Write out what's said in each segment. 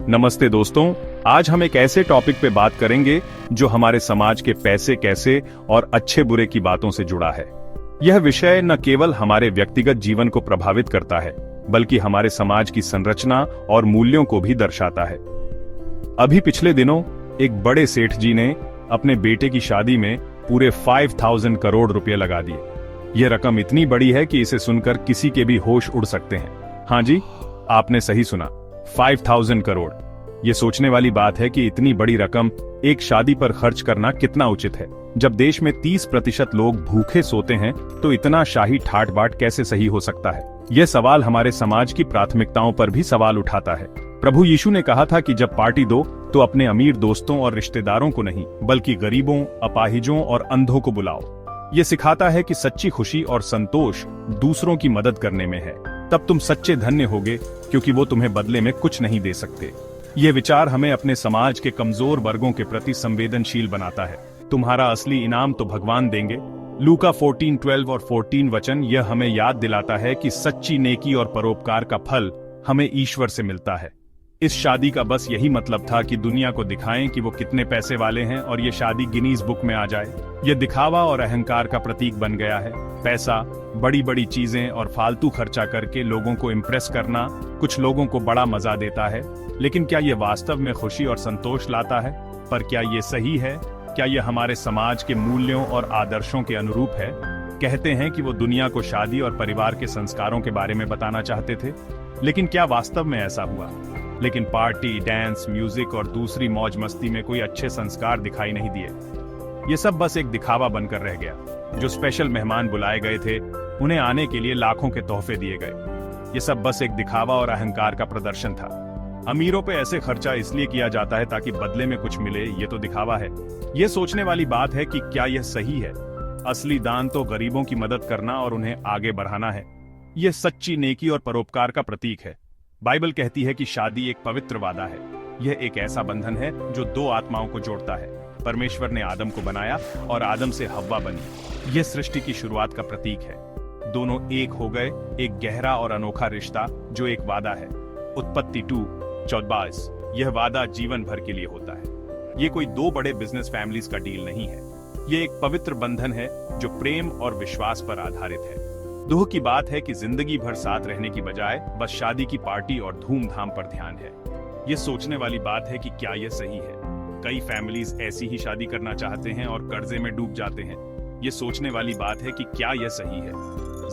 नमस्ते दोस्तों, आज हम एक ऐसे टॉपिक पे बात करेंगे जो हमारे समाज के पैसे कैसे और अच्छे बुरे की बातों से जुड़ा है। यह विषय न केवल हमारे व्यक्तिगत जीवन को प्रभावित करता है, बल्कि हमारे समाज की संरचना और मूल्यों को भी दर्शाता है। अभी पिछले दिनों एक बड़े सेठ जी ने अपने बेटे की शादी में पूरे 5000 करोड़ रुपए लगा दिए। यह रकम इतनी बड़ी है कि इसे सुनकर किसी के भी होश उड़ सकते हैं। हाँ जी, आपने सही सुना, 5000 करोड़। ये सोचने वाली बात है कि इतनी बड़ी रकम एक शादी पर खर्च करना कितना उचित है। जब देश में 30% लोग भूखे सोते हैं तो इतना शाही ठाट बाट कैसे सही हो सकता है। यह सवाल हमारे समाज की प्राथमिकताओं पर भी सवाल उठाता है। प्रभु यीशु ने कहा था कि जब पार्टी दो तो अपने अमीर दोस्तों और रिश्तेदारों को नहीं, बल्कि गरीबों, अपाहिजों और अंधों को बुलाओ। ये सिखाता है कि सच्ची खुशी और संतोष दूसरों की मदद करने में है। तब तुम सच्चे धन्य होगे, क्योंकि वो तुम्हें बदले में कुछ नहीं दे सकते। ये विचार हमें अपने समाज के कमजोर वर्गों के प्रति संवेदनशील बनाता है। तुम्हारा असली इनाम तो भगवान देंगे। लूका 14:12 और 14 वचन यह हमें याद दिलाता है कि सच्ची नेकी और परोपकार का फल हमें ईश्वर से मिलता है। इस शादी का बस यही मतलब था कि दुनिया को दिखाएं कि वो कितने पैसे वाले हैं और ये शादी गिनीज बुक में आ जाए। ये दिखावा और अहंकार का प्रतीक बन गया है। पैसा, बड़ी बड़ी चीजें और फालतू खर्चा करके लोगों को इम्प्रेस करना कुछ लोगों को बड़ा मजा देता है, लेकिन क्या ये वास्तव में खुशी और संतोष लाता है? पर क्या ये सही है? क्या ये हमारे समाज के मूल्यों और आदर्शों के अनुरूप है? कहते हैं कि वो दुनिया को शादी और परिवार के संस्कारों के बारे में बताना चाहते थे, लेकिन क्या वास्तव में ऐसा हुआ? लेकिन पार्टी, डांस, म्यूजिक और दूसरी मौज मस्ती में कोई अच्छे संस्कार दिखाई नहीं दिए। ये सब बस एक दिखावा बनकर रह गया। जो स्पेशल मेहमान बुलाए गए थे, उन्हें आने के लिए लाखों के तोहफे दिए गए। ये सब बस एक दिखावा और अहंकार का प्रदर्शन था। अमीरों पे ऐसे खर्चा इसलिए किया जाता है ताकि बदले में कुछ मिले, ये तो दिखावा है। ये सोचने वाली बात है कि क्या यह सही है? असली दान तो गरीबों की मदद करना और उन्हें आगे बढ़ाना है। यह सच्ची नेकी और परोपकार का प्रतीक है। बाइबल कहती है कि शादी एक पवित्र वादा है। यह एक ऐसा बंधन है जो दो आत्माओं को जोड़ता है। परमेश्वर ने आदम को बनाया और आदम से हव्वा बनी। यह सृष्टि की शुरुआत का प्रतीक है। दोनों एक हो गए, एक गहरा और अनोखा रिश्ता जो एक वादा है। उत्पत्ति 2:14। यह वादा जीवन भर के लिए होता है। ये कोई दो बड़े बिजनेस फैमिलीज का डील नहीं है। ये एक पवित्र बंधन है जो प्रेम और विश्वास पर आधारित है। दुख की बात है कि जिंदगी भर साथ रहने की बजाय बस शादी की पार्टी और धूमधाम पर ध्यान है। ये सोचने वाली बात है कि क्या यह सही है? कई फैमिलीज ऐसी ही शादी करना चाहते हैं और कर्जे में डूब जाते हैं। ये सोचने वाली बात है कि क्या यह सही है?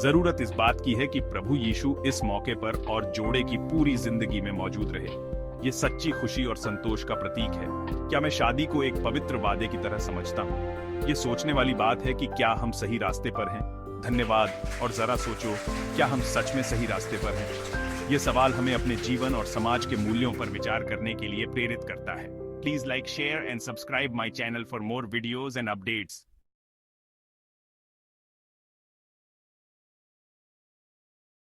जरूरत इस बात की है कि प्रभु यीशु इस मौके पर और जोड़े की पूरी जिंदगी में मौजूद रहे। ये सच्ची खुशी और संतोष का प्रतीक है। क्या मैं शादी को एक पवित्र वादे की तरह समझता हूँ? ये सोचने वाली बात है कि क्या हम सही रास्ते पर हैं? धन्यवाद। और जरा सोचो, क्या हम सच में सही रास्ते पर हैं? ये सवाल हमें अपने जीवन और समाज के मूल्यों पर विचार करने के लिए प्रेरित करता है। Please like, share and subscribe my channel for more videos and updates.